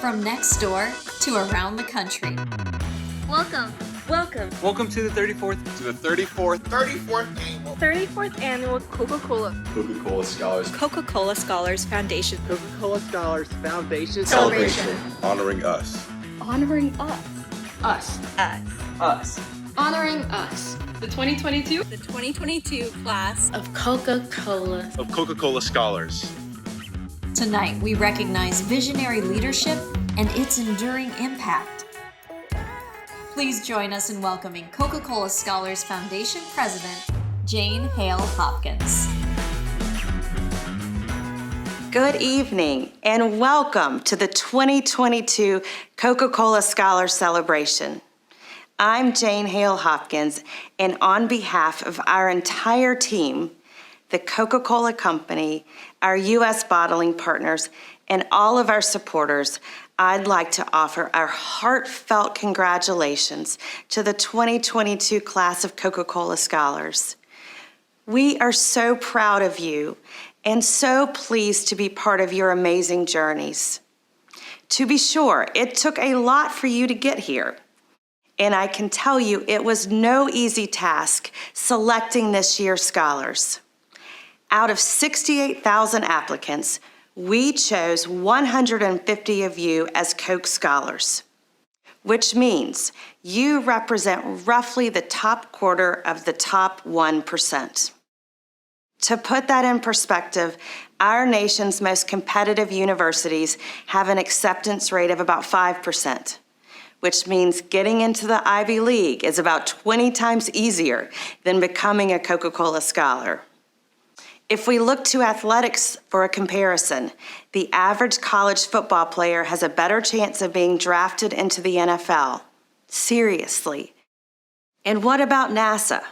From next door to around the country. Welcome. Welcome to the 34th annual Coca-Cola Scholars. Coca-Cola Scholars Foundation. Coca-Cola Scholars Foundation. celebration. Honoring us. Honoring us. Us. Honoring us. The 2022 class Of Coca-Cola. Of Coca-Cola Scholars. Tonight, we recognize visionary leadership and its enduring impact. Please join us in welcoming Coca-Cola Scholars Foundation President, Jane Hale Hopkins. Good evening and welcome to the 2022 Coca-Cola Scholars Celebration. I'm Jane Hale Hopkins, and on behalf of our entire team, the Coca-Cola Company, our U.S. bottling partners, and all of our supporters, I'd like to offer our heartfelt congratulations to the 2022 class of Coca-Cola Scholars. We are so proud of you and so pleased to be part of your amazing journeys. To be sure, it took a lot for you to get here. And I can tell you it was no easy task selecting this year's scholars. Out of 68,000 applicants, we chose 150 of you as Coke Scholars, which means you represent roughly the top quarter of the top 1%. To put that in perspective, our nation's most competitive universities have an acceptance rate of about 5%, which means getting into the Ivy League is about 20 times easier than becoming a Coca-Cola Scholar. If we look to athletics for a comparison, the average college football player has a better chance of being drafted into the NFL. Seriously. And what about NASA?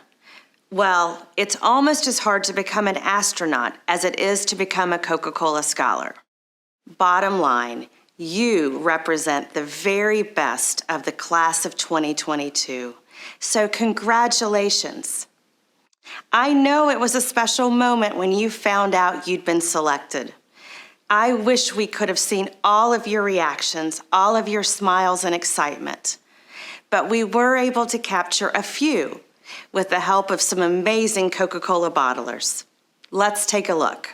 Well, it's almost as hard to become an astronaut as it is to become a Coca-Cola Scholar. Bottom line, you represent the very best of the class of 2022. So congratulations. I know it was a special moment when you found out you'd been selected. I wish we could have seen all of your reactions, all of your smiles and excitement. But we were able to capture a few with the help of some amazing Coca-Cola bottlers. Let's take a look.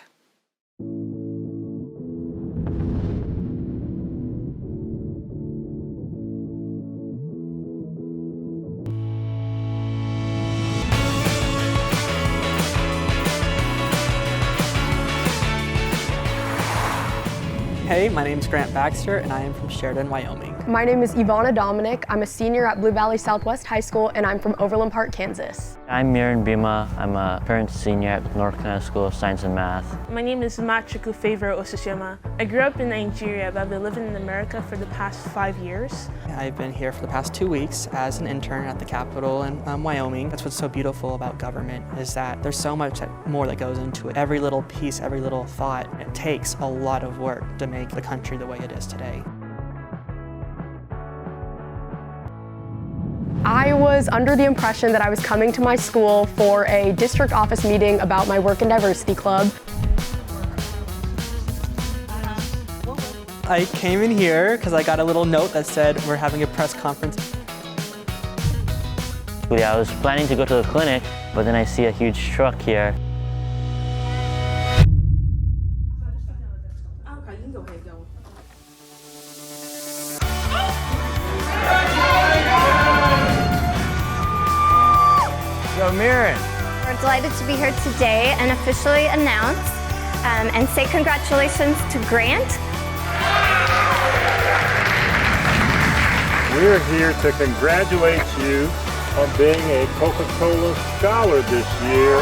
Hey, my name is Grant Baxter, and I am from Sheridan, Wyoming. My name is Ivana Dominic. I'm a senior at Blue Valley Southwest High School, and I'm from Overland Park, Kansas. I'm Miran Bima. I'm a current senior at North Carolina School of Science and Math. My name is Machuku Favor Osushima. I grew up in Nigeria, but I've been living in America for the past 5 years. I've been here for the past 2 weeks as an intern at the Capitol in Wyoming. That's what's so beautiful about government, is that there's so much more that goes into it. Every little piece, every little thought, it takes a lot of work to make the country the way it is today. I was under the impression that I was coming to my school for a district office meeting about my work and diversity club. I came in here because I got a little note that said we're having a press conference. Yeah, I was planning to go to the clinic, but then I see a huge truck here. So Miran. We're delighted to be here today and officially announce and say congratulations to Grant. We're here to congratulate you on being a Coca-Cola Scholar this year.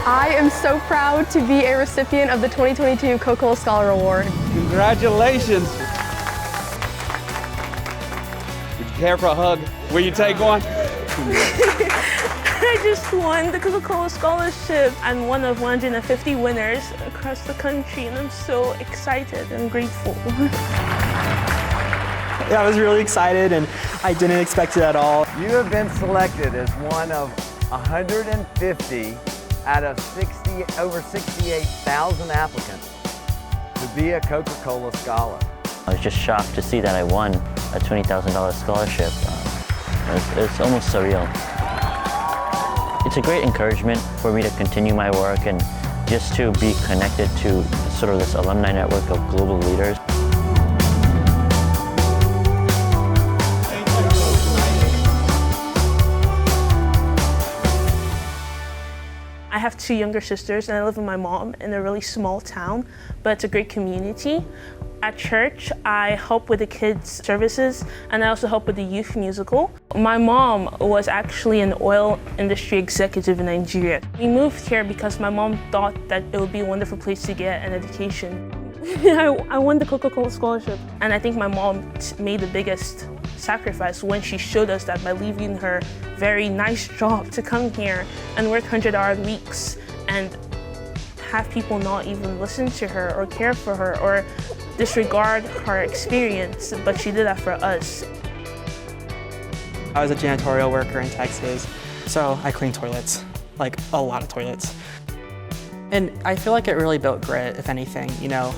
I am so proud to be a recipient of the 2022 Coca-Cola Scholar Award. Congratulations. Would you care for a hug? Will you take one? I just won the Coca-Cola Scholarship. I'm one of 150 winners across the country, and I'm so excited and grateful. Yeah, I was really excited, and I didn't expect it at all. You have been selected as one of 150 out of over 68,000 applicants to be a Coca-Cola Scholar. I was just shocked to see that I won a $20,000 scholarship. It's almost surreal. It's a great encouragement for me to continue my work and just to be connected to sort of this alumni network of global leaders. I have two younger sisters and I live with my mom in a really small town, but it's a great community. At church, I help with the kids' services and I also help with the youth musical. My mom was actually an oil industry executive in Nigeria. We moved here because my mom thought that it would be a wonderful place to get an education. I won the Coca-Cola Scholarship, and I think my mom made the biggest sacrifice when she showed us that by leaving her very nice job to come here and work 100-hour weeks and have people not even listen to her or care for her or disregard her experience, but she did that for us. I was a janitorial worker in Texas, so I cleaned toilets, like a lot of toilets. And I feel like it really built grit, if anything, you know.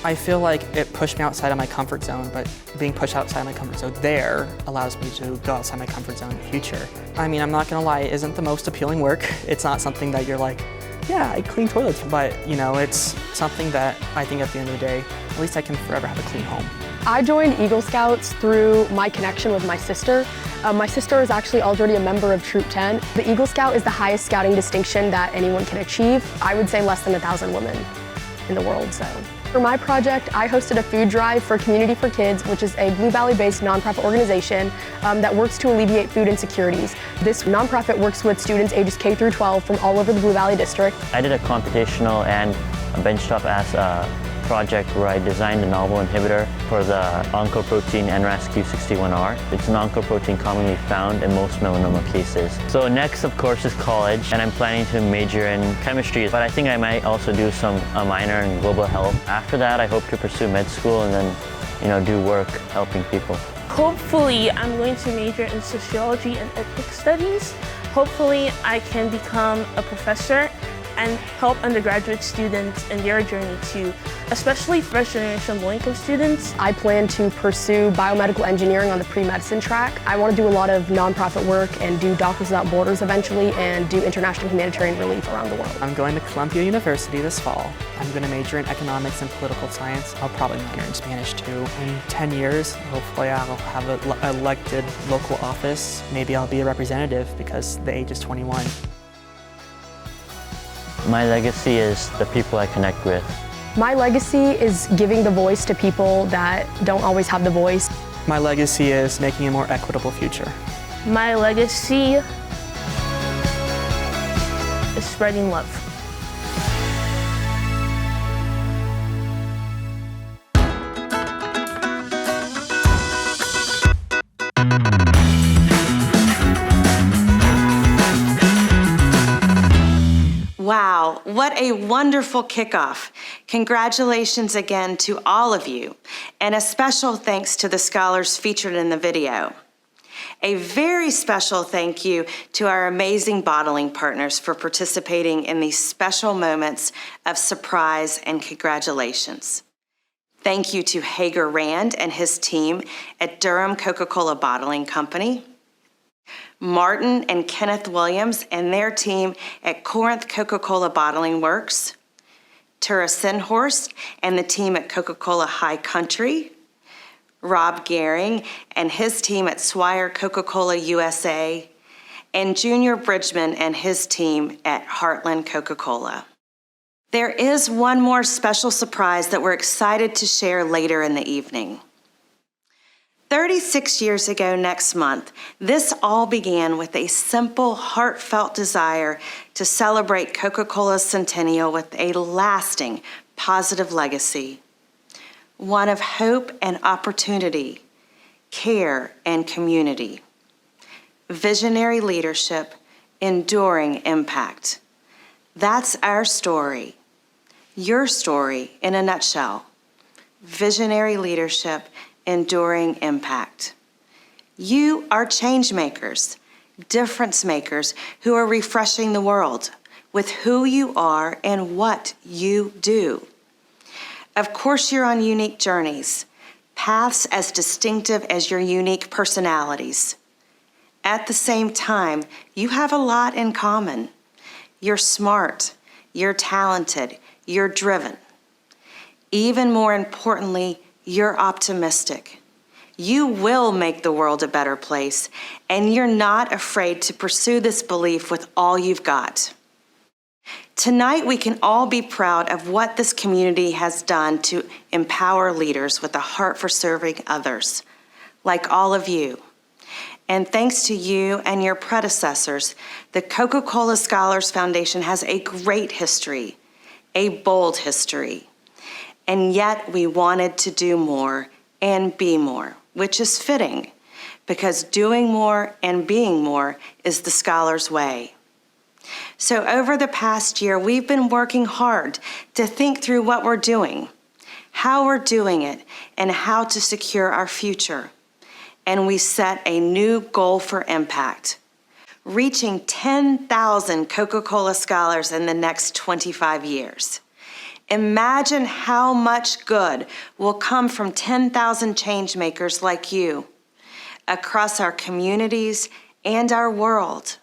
I feel like it pushed me outside of my comfort zone, but being pushed outside my comfort zone there allows me to go outside my comfort zone in the future. I mean, I'm not gonna lie, it isn't the most appealing work. It's not something that you're like, yeah, I clean toilets, but you know, it's something that I think at the end of the day, at least I can forever have a clean home. I joined Eagle Scouts through my connection with my sister. My sister is actually already a member of Troop 10. The Eagle Scout is the highest scouting distinction that anyone can achieve. I would say less than 1,000 women in the world, so. For my project, I hosted a food drive for Community for Kids, which is a Blue Valley-based nonprofit organization that works to alleviate food insecurities. This nonprofit works with students ages K through 12 from all over the Blue Valley district. I did a computational and a benchtop project where I designed a novel inhibitor for the oncoprotein NRAS Q61R. It's an oncoprotein commonly found in most melanoma cases. So next, of course, is college, and I'm planning to major in chemistry, but I think I might also do a minor in global health. After that, I hope to pursue med school and then, you know, do work helping people. Hopefully, I'm going to major in sociology and ethnic studies. Hopefully, I can become a professor and help undergraduate students in their journey too, especially first-generation low-income students. I plan to pursue biomedical engineering on the pre-medicine track. I want to do a lot of nonprofit work and do Doctors Without Borders eventually and do international humanitarian relief around the world. I'm going to Columbia University this fall. I'm going to major in economics and political science. I'll probably minor in Spanish too. In 10 years, hopefully I'll have an elected local office. Maybe I'll be a representative because the age is 21. My legacy is the people I connect with. My legacy is giving the voice to people that don't always have the voice. My legacy is making a more equitable future. My legacy is spreading love. Wow, what a wonderful kickoff. Congratulations again to all of you, and a special thanks to the scholars featured in the video. A very special thank you to our amazing bottling partners for participating in these special moments of surprise and congratulations. Thank you to Hager Rand and his team at Durham Coca-Cola Bottling Company. Martin and Kenneth Williams and their team at Corinth Coca-Cola Bottling Works, Tura Sinhorst and the team at Coca-Cola High Country, Rob Gehring and his team at Swire Coca-Cola USA, and Junior Bridgman and his team at Heartland Coca-Cola. There is one more special surprise that we're excited to share later in the evening. 36 years ago next month, this all began with a simple, heartfelt desire to celebrate Coca-Cola's centennial with a lasting, positive legacy. One of hope and opportunity, care and community, visionary leadership, enduring impact. That's our story, your story in a nutshell. Visionary leadership, enduring impact. You are change makers, difference makers who are refreshing the world with who you are and what you do. Of course, you're on unique journeys, paths as distinctive as your unique personalities. At the same time, you have a lot in common. You're smart, you're talented, you're driven. Even more importantly, you're optimistic. You will make the world a better place, and you're not afraid to pursue this belief with all you've got. Tonight, we can all be proud of what this community has done to empower leaders with a heart for serving others, like all of you. And thanks to you and your predecessors, the Coca-Cola Scholars Foundation has a great history, a bold history. And yet we wanted to do more and be more, which is fitting, because doing more and being more is the scholar's way. So over the past year, we've been working hard to think through what we're doing, how we're doing it, and how to secure our future. And we set a new goal for impact, reaching 10,000 Coca-Cola Scholars in the next 25 years. Imagine how much good will come from 10,000 change makers like you across our communities and our world.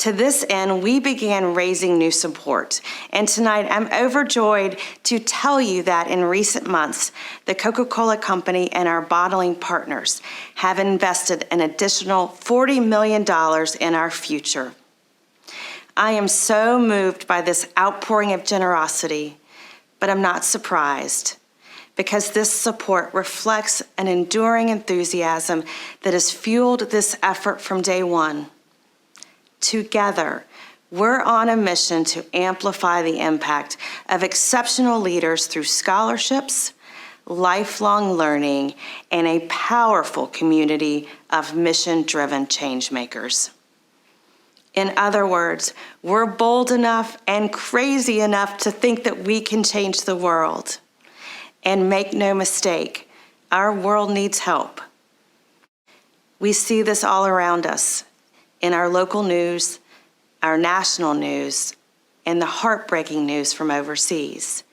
To this end, we began raising new support. And tonight, I'm overjoyed to tell you that in recent months, the Coca-Cola Company and our bottling partners have invested an additional $40 million in our future. I am so moved by this outpouring of generosity, but I'm not surprised, because this support reflects an enduring enthusiasm that has fueled this effort from day one. Together, we're on a mission to amplify the impact of exceptional leaders through scholarships, lifelong learning, and a powerful community of mission-driven change makers. In other words, we're bold enough and crazy enough to think that we can change the world. And make no mistake, our world needs help. We see this all around us, in our local news, our national news, and the heartbreaking news from overseas.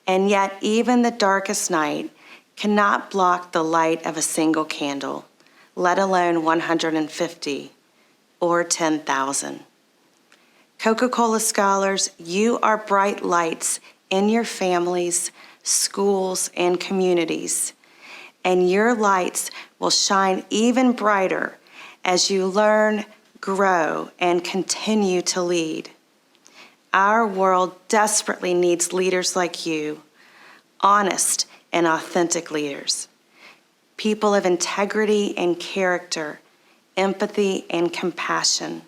And yet, even the darkest night cannot block the light of a single candle, let alone 150 or 10,000. Coca-Cola Scholars, you are bright lights in your families, schools, and communities, and your lights will shine even brighter as you learn, grow, and continue to lead. Our world desperately needs leaders like you, honest and authentic leaders, people of integrity and character, empathy and compassion.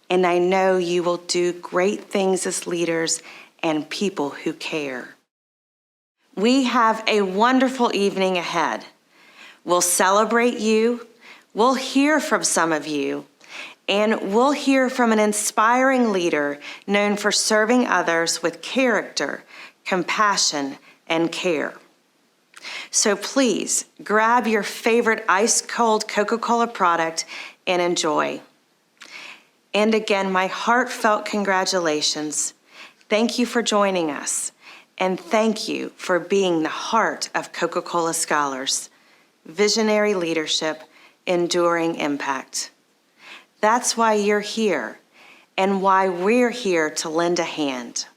And I know you will do great things as leaders and people who care. We have a wonderful evening ahead. We'll celebrate you. We'll hear from some of you, and we'll hear from an inspiring leader known for serving others with character, compassion, and care. So please grab your favorite ice-cold Coca-Cola product and enjoy. And again, my heartfelt congratulations. Thank you for joining us, and thank you for being the heart of Coca-Cola Scholars, visionary leadership, enduring impact. That's why you're here and why we're here to lend a hand.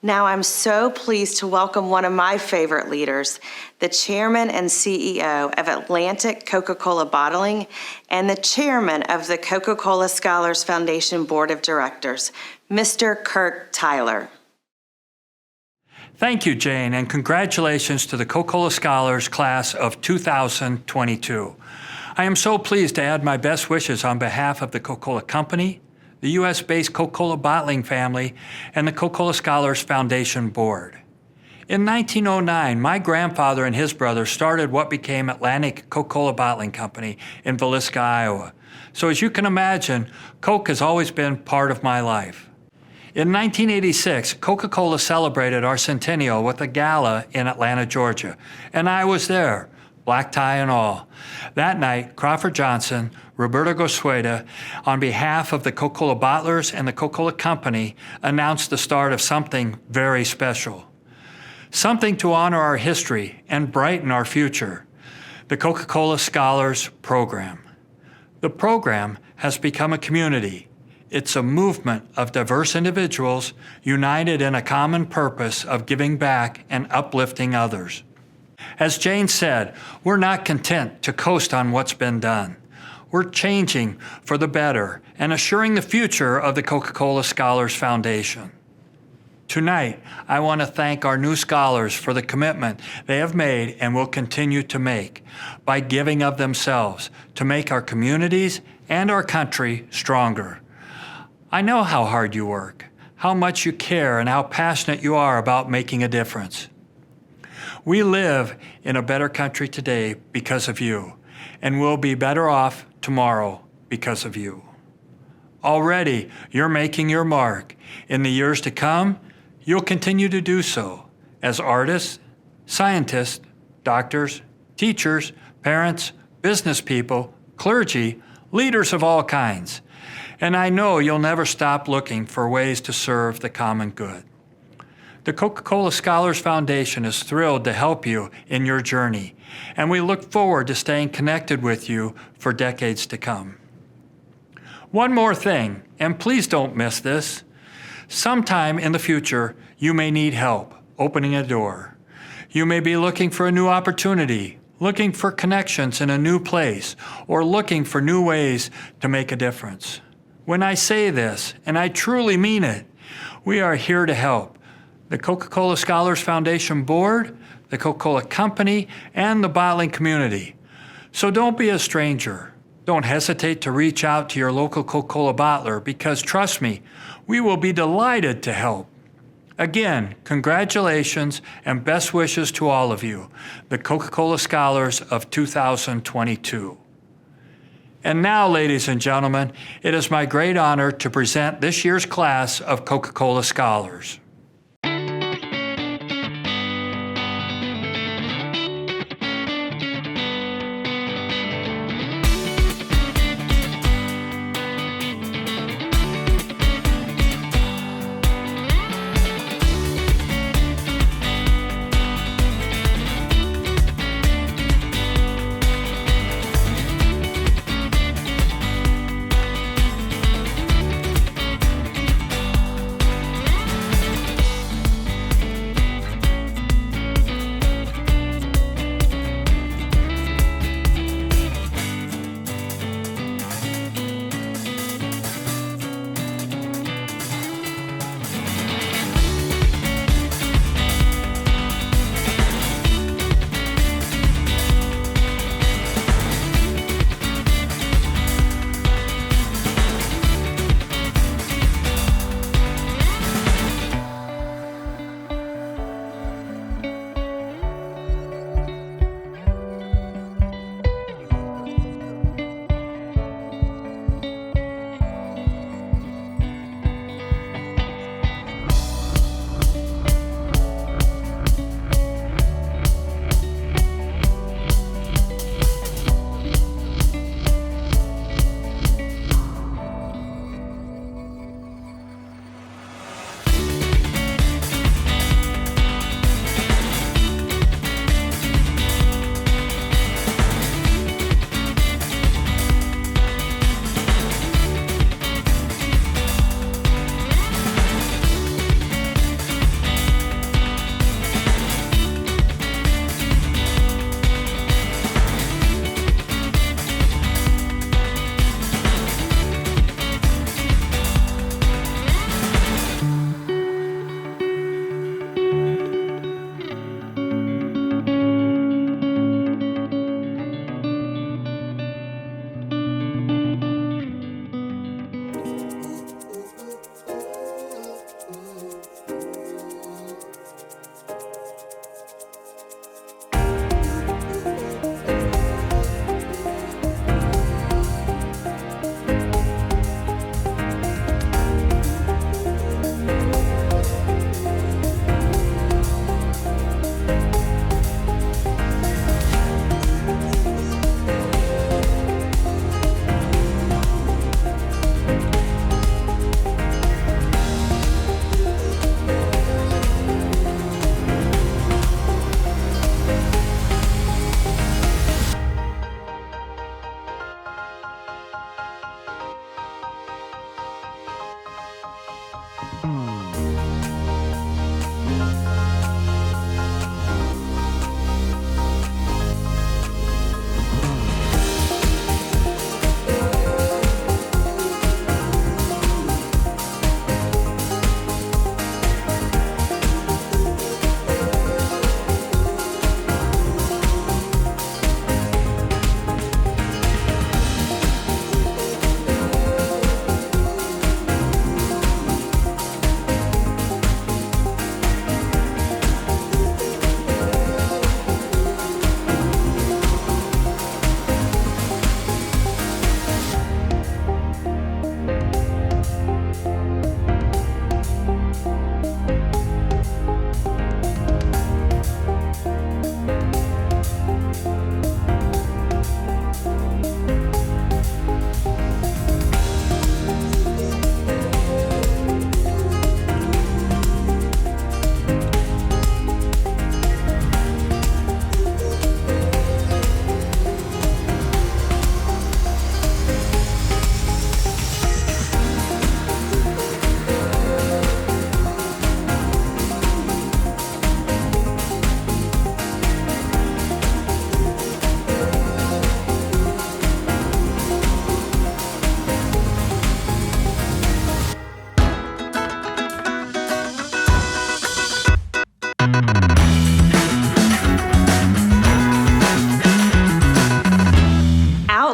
Now I'm so pleased to welcome one of my favorite leaders, the chairman and CEO of Atlantic Coca-Cola Bottling and the chairman of the Coca-Cola Scholars Foundation Board of Directors, Mr. Kirk Tyler. Thank you, Jane, and congratulations to the Coca-Cola Scholars class of 2022. I am so pleased to add my best wishes on behalf of the Coca-Cola Company, the U.S.-based Coca-Cola bottling family, and the Coca-Cola Scholars Foundation Board. In 1909, my grandfather and his brother started what became Atlantic Coca-Cola Bottling Company in Villisca, Iowa. So as you can imagine, Coke has always been part of my life. In 1986, Coca-Cola celebrated our centennial with a gala in Atlanta, Georgia, and I was there, black tie and all. That night, Crawford Johnson, Roberto Gosueda, on behalf of the Coca-Cola bottlers and the Coca-Cola Company, announced the start of something very special. something to honor our history and brighten our future. The Coca-Cola Scholars Program. The program has become a community. It's a movement of diverse individuals united in a common purpose of giving back and uplifting others. As Jane said, we're not content to coast on what's been done. We're changing for the better and assuring the future of the Coca-Cola Scholars Foundation. Tonight, I want to thank our new scholars for the commitment they have made and will continue to make by giving of themselves to make our communities and our country stronger. I know how hard you work, how much you care, and how passionate you are about making a difference. We live in a better country today because of you, and we'll be better off tomorrow because of you. Already, you're making your mark. In the years to come, you'll continue to do so as artists, scientists, doctors, teachers, parents, business people, clergy, leaders of all kinds. And I know you'll never stop looking for ways to serve the common good. The Coca-Cola Scholars Foundation is thrilled to help you in your journey, and we look forward to staying connected with you for decades to come. One more thing, and please don't miss this. Sometime in the future, you may need help opening a door. You may be looking for a new opportunity, looking for connections in a new place, or looking for new ways to make a difference. When I say this, and I truly mean it, we are here to help. The Coca-Cola Scholars Foundation Board, the Coca-Cola Company, and the bottling community. So don't be a stranger. Don't hesitate to reach out to your local Coca-Cola bottler because, trust me, we will be delighted to help. Again, congratulations and best wishes to all of you, the Coca-Cola Scholars of 2022. And now, ladies and gentlemen, it is my great honor to present this year's class of Coca-Cola Scholars.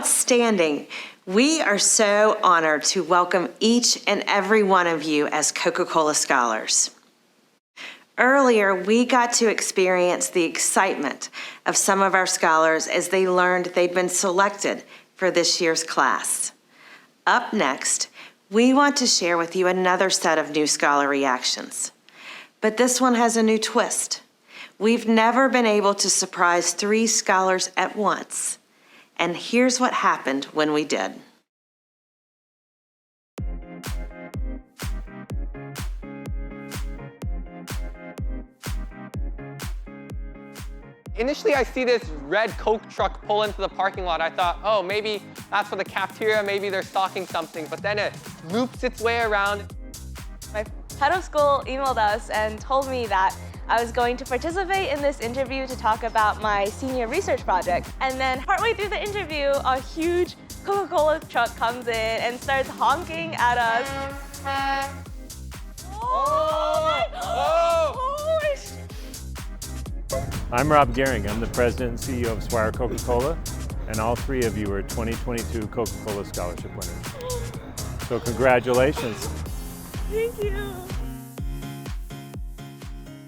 Outstanding. We are so honored to welcome each and every one of you as Coca-Cola Scholars. Earlier, we got to experience the excitement of some of our scholars as they learned they'd been selected for this year's class. Up next, we want to share with you another set of new scholar reactions. But this one has a new twist. We've never been able to surprise 3 scholars at once. And here's what happened when we did. Initially, I see this red Coke truck pull into the parking lot. I thought, oh, maybe that's for the cafeteria, maybe they're stocking something. But then it loops its way around. My head of school emailed us and told me that I was going to participate in this interview to talk about my senior research project. And then partway through the interview, a huge Coca-Cola truck comes in and starts honking at us. I'm Rob Gehring. I'm the president and CEO of Swire Coca-Cola, and all 3 of you are 2022 Coca-Cola Scholarship winners. So congratulations. Thank you.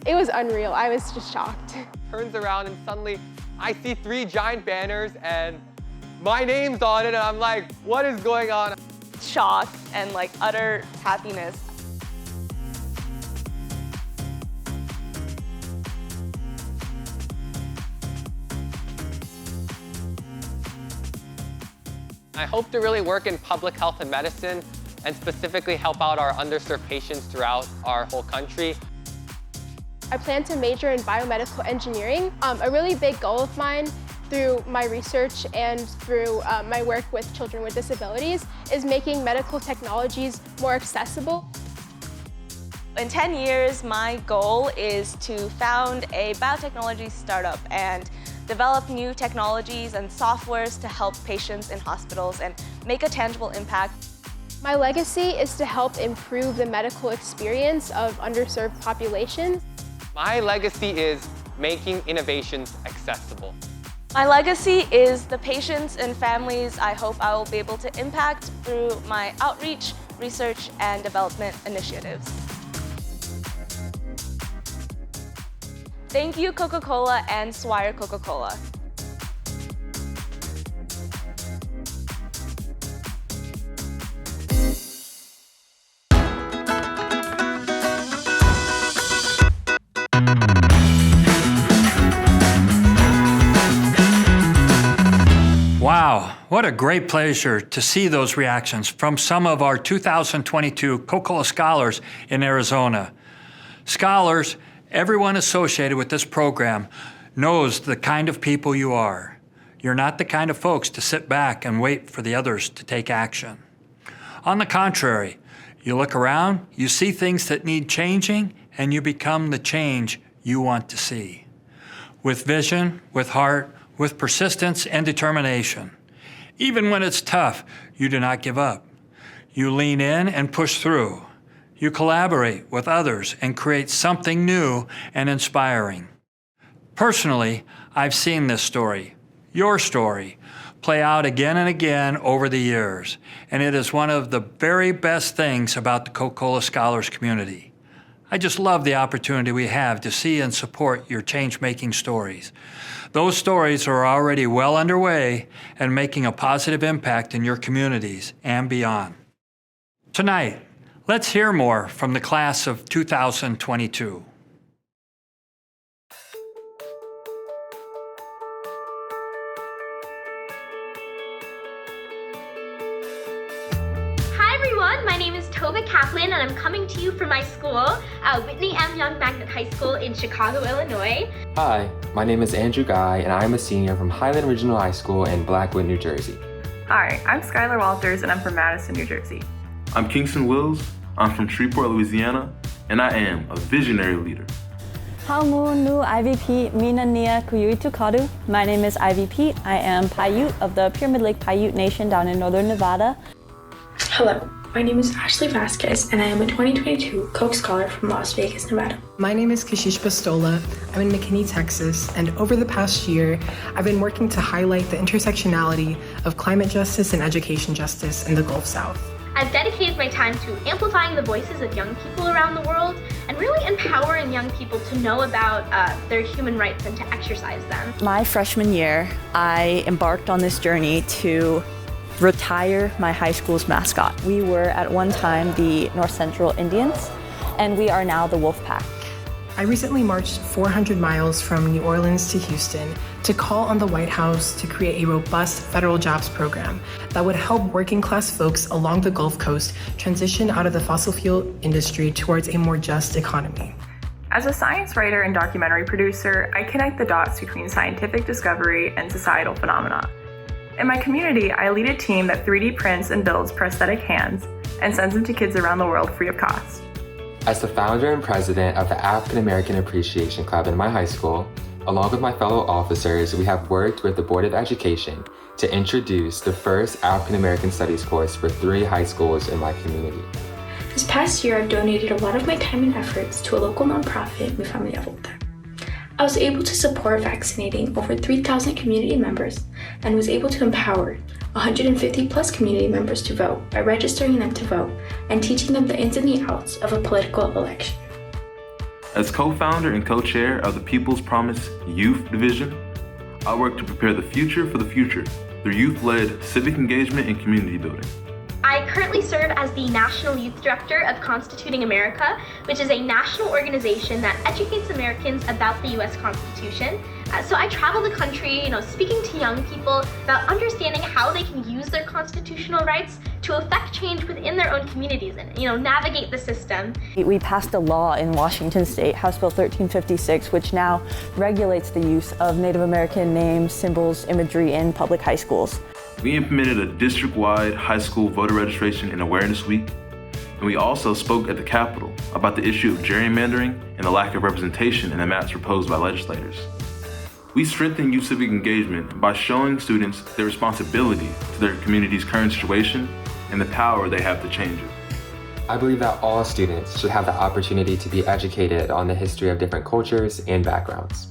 It was unreal. I was just shocked. Turns around and suddenly I see 3 giant banners and my name's on it, and I'm like, what is going on? Shock and like utter happiness. I hope to really work in public health and medicine and specifically help out our underserved patients throughout our whole country. I plan to major in biomedical engineering. A really big goal of mine through my research and through my work with children with disabilities is making medical technologies more accessible. In 10 years, my goal is to found a biotechnology startup and develop new technologies and softwares to help patients in hospitals and make a tangible impact. My legacy is to help improve the medical experience of underserved populations. My legacy is making innovations accessible. My legacy is the patients and families I hope I will be able to impact through my outreach, research, and development initiatives. Thank you, Coca-Cola and Swire Coca-Cola. Wow, what a great pleasure to see those reactions from some of our 2022 Coca-Cola Scholars in Arizona. Scholars, everyone associated with this program knows the kind of people you are. You're not the kind of folks to sit back and wait for the others to take action. On the contrary, you look around, you see things that need changing, and you become the change you want to see. With vision, with heart, with persistence and determination. Even when it's tough, you do not give up. You lean in and push through. You collaborate with others and create something new and inspiring. Personally, I've seen this story, your story, play out again and again over the years, and it is one of the very best things about the Coca-Cola Scholars community. I just love the opportunity we have to see and support your change-making stories. Those stories are already well underway and making a positive impact in your communities and beyond. Tonight, let's hear more from the class of 2022. Hi everyone, my name is Tova Kaplan and I'm coming to you from my school, Whitney M. Young Magnet High School in Chicago, Illinois. Hi, my name is Andrew Guy and I'm a senior from Highland Regional High School in Blackwood, New Jersey. Hi, I'm Skylar Walters and I'm from Madison, New Jersey. I'm Kingston Wills, I'm from Shreveport, Louisiana, and I am a visionary leader. Haumu nu IVP Minania Kuyuitu Kadu. My name is IVP. I am Paiute of the Pyramid Lake Paiute Nation down in northern Nevada. Hello, My name is Ashley Vasquez, and I am a 2022 Coke Scholar from Las Vegas, Nevada. My name is Kashish Pistola. I'm in McKinney, Texas, and over the past year, I've been working to highlight the intersectionality of climate justice and education justice in the Gulf South. I've dedicated my time to amplifying the voices of young people around the world and really empowering young people to know about their human rights and to exercise them. My freshman year, I embarked on this journey to retire my high school's mascot. We were at one time the North Central Indians, and we are now the Wolfpack. I recently marched 400 miles from New Orleans to Houston to call on the White House to create a robust federal jobs program that would help working class folks along the Gulf Coast transition out of the fossil fuel industry towards a more just economy. As a science writer and documentary producer, I connect the dots between scientific discovery and societal phenomena. In my community, I lead a team that 3D prints and builds prosthetic hands and sends them to kids around the world free of cost. As the founder and president of the African American Appreciation Club in my high school, along with my fellow officers, we have worked with the Board of Education to introduce the first African American Studies course for 3 high schools in my community. This past year, I've donated a lot of my time and efforts to a local nonprofit, Mi Familia Vota. I was able to support vaccinating over 3,000 community members and was able to empower 150 plus community members to vote by registering them to vote and teaching them the ins and the outs of a political election. As co-founder and co-chair of the People's Promise Youth Division, I work to prepare the future for the future through youth-led civic engagement and community building. I currently serve as the National Youth Director of Constituting America, which is a national organization that educates Americans about the U.S. Constitution. So I travel the country, speaking to young people about understanding how they can use their constitutional rights to affect change within their own communities and, navigate the system. We passed a law in Washington State, House Bill 1356, which now regulates the use of Native American names, symbols, imagery in public high schools. We implemented a district-wide high school voter registration and awareness week, and we also spoke at the Capitol about the issue of gerrymandering and the lack of representation in the maps proposed by legislators. We strengthen youth civic engagement by showing students their responsibility to their community's current situation and the power they have to change it. I believe that all students should have the opportunity to be educated on the history of different cultures and backgrounds.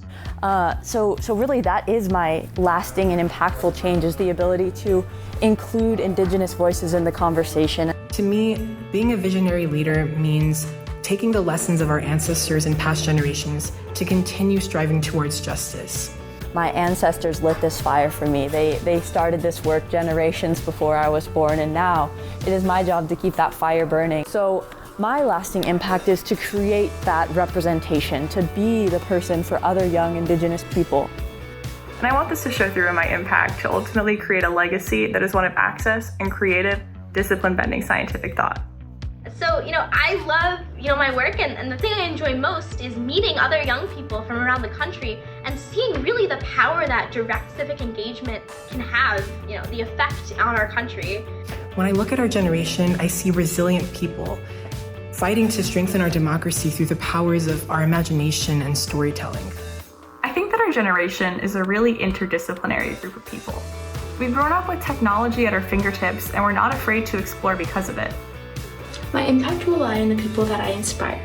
So really that is my lasting and impactful change, is the ability to include Indigenous voices in the conversation. To me, being a visionary leader means taking the lessons of our ancestors and past generations to continue striving towards justice. My ancestors lit this fire for me. They started this work generations before I was born, and now it is my job to keep that fire burning. So my lasting impact is to create that representation, to be the person for other young Indigenous people. And I want this to show through in my impact to ultimately create a legacy that is one of access and creative, discipline-bending scientific thought. So, I love, my work, and the thing I enjoy most is meeting other young people from around the country and seeing really the power that direct civic engagement can have, the effect on our country. When I look at our generation, I see resilient people fighting to strengthen our democracy through the powers of our imagination and storytelling. I think that our generation is a really interdisciplinary group of people. We've grown up with technology at our fingertips, and we're not afraid to explore because of it. My impact will lie in the people that I inspire.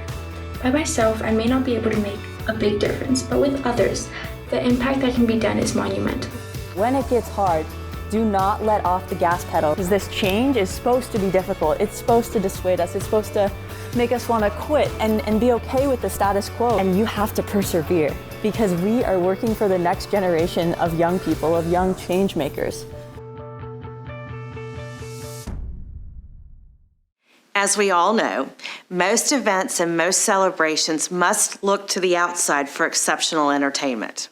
By myself, I may not be able to make a big difference, but with others, the impact that can be done is monumental. When it gets hard, do not let off the gas pedal, because this change is supposed to be difficult. It's supposed to dissuade us. It's supposed to make us want to quit and be okay with the status quo. And you have to persevere, because we are working for the next generation of young people, of young change makers. As we all know, most events and most celebrations must look to the outside for exceptional entertainment.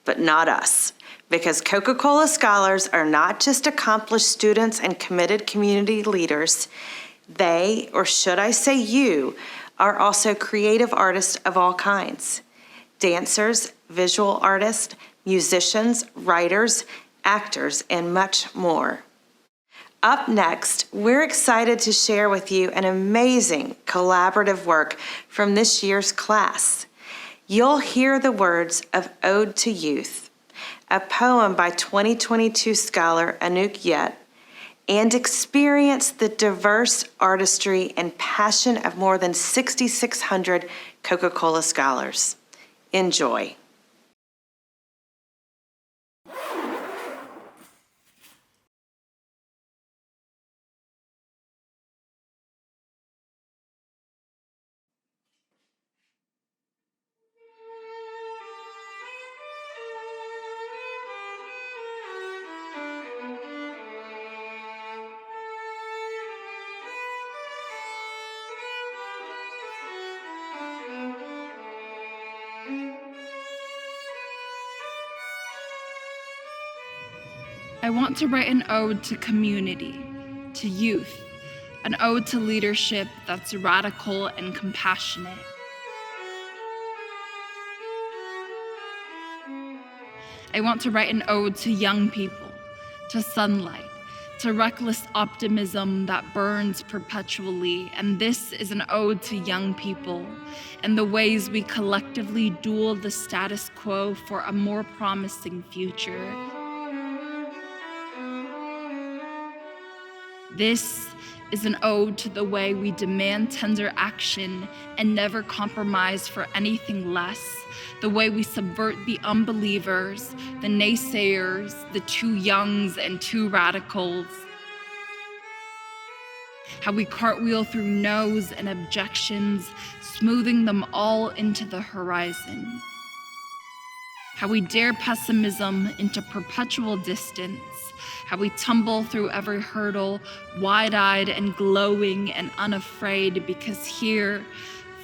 But not us, because Coca-Cola Scholars are not just accomplished students and committed community leaders. They, or should I say you, are also creative artists of all kinds. Dancers, visual artists, musicians, writers, actors, and much more. Up next, we're excited to share with you an amazing collaborative work from this year's class. You'll hear the words of Ode to Youth, a poem by 2022 scholar Anouk Yet, and experience the diverse artistry and passion of more than 6,600 Coca-Cola Scholars. Enjoy. I want to write an ode to community, to youth, an ode to leadership that's radical and compassionate. I want to write an ode to young people, to sunlight, to reckless optimism that burns perpetually. And this is an ode to young people and the ways we collectively duel the status quo for a more promising future. This is an ode to the way we demand tender action and never compromise for anything less, the way we subvert the unbelievers, the naysayers, the too youngs and too radicals, how we cartwheel through no's and objections, smoothing them all into the horizon, how we dare pessimism into perpetual distance, how we tumble through every hurdle, wide-eyed and glowing and unafraid, because here,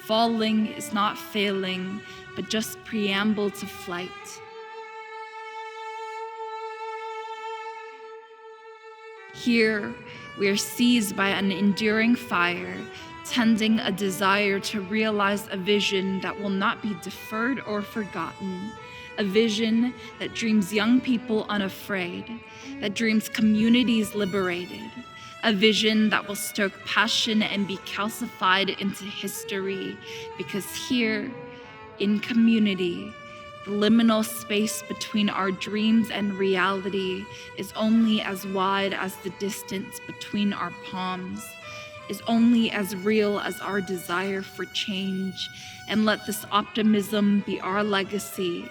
falling is not failing, but just preamble to flight. Here, we are seized by an enduring fire, tending a desire to realize a vision that will not be deferred or forgotten, a vision that dreams young people unafraid, that dreams communities liberated, a vision that will stoke passion and be calcified into history, because here, in community, the liminal space between our dreams and reality is only as wide as the distance between our palms, is only as real as our desire for change, and let this optimism be our legacy,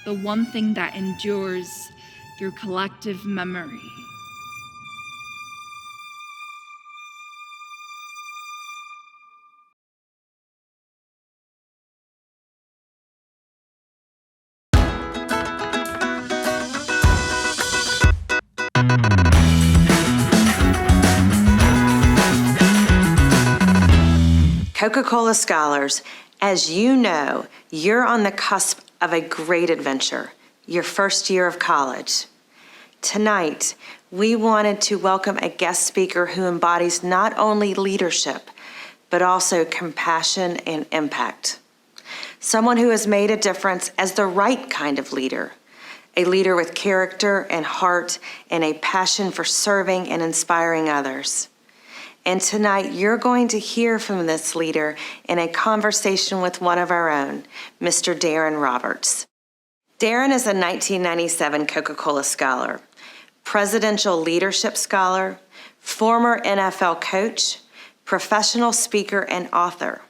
the one thing that endures through collective memory. Coca-Cola Scholars, as you know, you're on the cusp of a great adventure, your first year of college. Tonight, we wanted to welcome a guest speaker who embodies not only leadership, but also compassion and impact. Someone who has made a difference as the right kind of leader, a leader with character and heart and a passion for serving and inspiring others. And tonight, you're going to hear from this leader in a conversation with one of our own, Mr. Darren Roberts. Darren is a 1997 Coca-Cola Scholar, Presidential Leadership Scholar, former NFL coach, professional speaker, and author.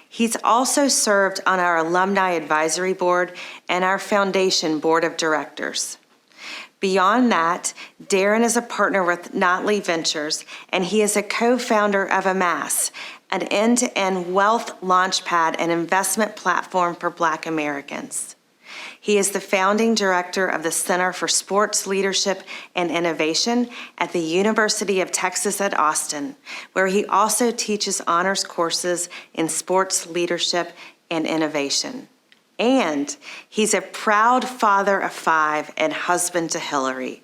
He's also served on our Alumni Advisory Board and our Foundation Board of Directors. Beyond that, Darren is a partner with Notley Ventures, and he is a co-founder of Amass, an end-to-end wealth launchpad and investment platform for Black Americans. He is the founding director of the Center for Sports Leadership and Innovation at the University of Texas at Austin, where he also teaches honors courses in sports leadership and innovation. And he's a proud father of 5 and husband to Hillary.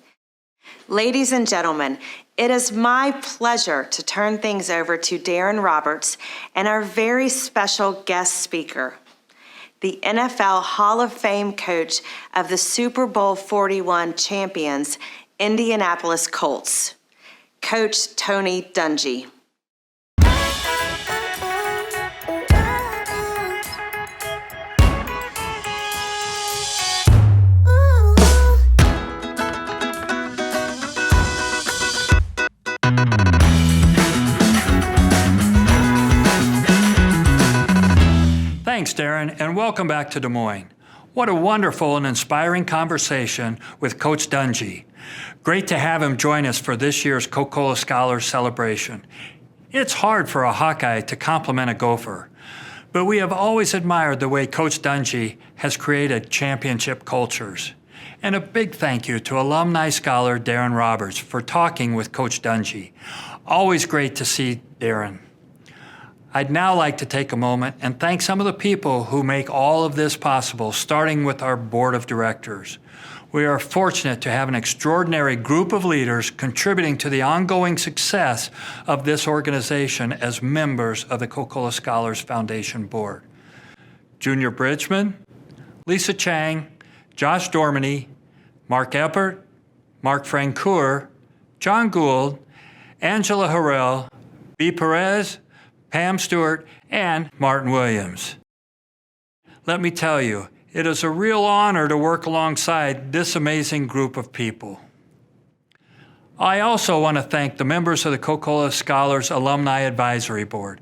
Ladies and gentlemen, it is my pleasure to turn things over to Darren Roberts and our very special guest speaker, the NFL Hall of Fame coach of the Super Bowl 41 champions, Indianapolis Colts, Coach Tony Dungy. and welcome back to Des Moines. What a wonderful and inspiring conversation with Coach Dungy. Great to have him join us for this year's Coca-Cola Scholars celebration. It's hard for a Hawkeye to compliment a Gopher, but we have always admired the way Coach Dungy has created championship cultures. And a big thank you to alumni scholar Darren Roberts for talking with Coach Dungy. Always great to see Darren. I'd now like to take a moment and thank some of the people who make all of this possible, starting with our board of directors. We are fortunate to have an extraordinary group of leaders contributing to the ongoing success of this organization as members of the Coca-Cola Scholars Foundation Board. Junior Bridgman, Lisa Chang, Josh Dormany, Mark Eppert, Mark Francoeur, John Gould, Angela Harrell, B. Perez, Pam Stewart, and Martin Williams. Let me tell you, it is a real honor to work alongside this amazing group of people. I also want to thank the members of the Coca-Cola Scholars Alumni Advisory Board.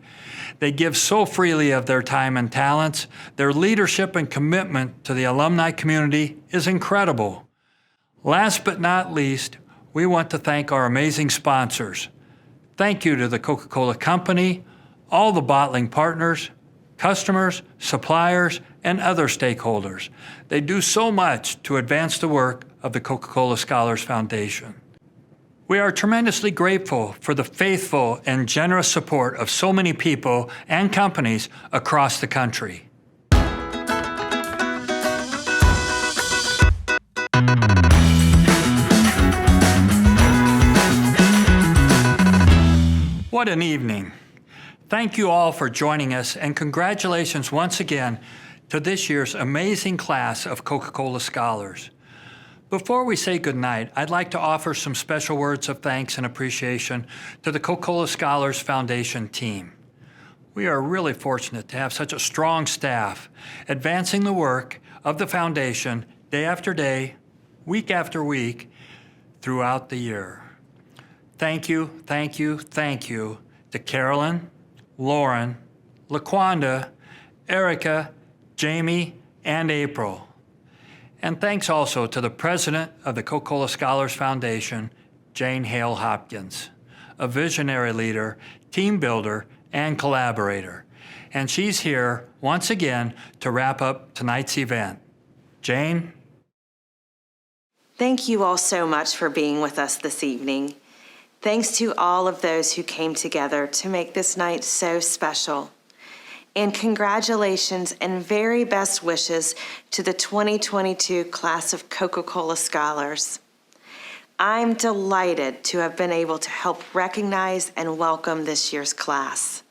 They give so freely of their time and talents. Their leadership and commitment to the alumni community is incredible. Last but not least, we want to thank our amazing sponsors. Thank you to the Coca-Cola Company, all the bottling partners, customers, suppliers, and other stakeholders. They do so much to advance the work of the Coca-Cola Scholars Foundation. We are tremendously grateful for the faithful and generous support of so many people and companies across the country. What an evening. Thank you all for joining us, and congratulations once again to this year's amazing class of Coca-Cola Scholars. Before we say goodnight, I'd like to offer some special words of thanks and appreciation to the Coca-Cola Scholars Foundation team. We are really fortunate to have such a strong staff advancing the work of the foundation day after day, week after week, throughout the year. Thank you, thank you, thank you to Carolyn, Lauren, LaQuanda, Erica, Jamie, and April. And thanks also to the president of the Coca-Cola Scholars Foundation, Jane Hale Hopkins, a visionary leader, team builder, and collaborator. And she's here once again to wrap up tonight's event. Jane? Thank you all so much for being with us this evening. Thanks to all of those who came together to make this night so special. And congratulations and very best wishes to the 2022 class of Coca-Cola Scholars. I'm delighted to have been able to help recognize and welcome this year's class.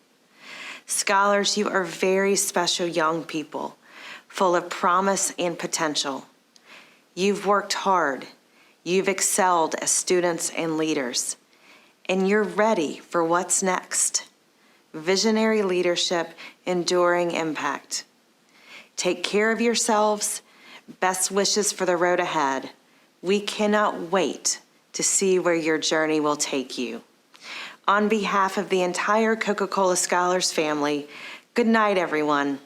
Scholars, you are very special young people, full of promise and potential. You've worked hard, you've excelled as students and leaders, and you're ready for what's next. Visionary leadership, enduring impact. Take care of yourselves. Best wishes for the road ahead. We cannot wait to see where your journey will take you. On behalf of the entire Coca-Cola Scholars family, good night, everyone.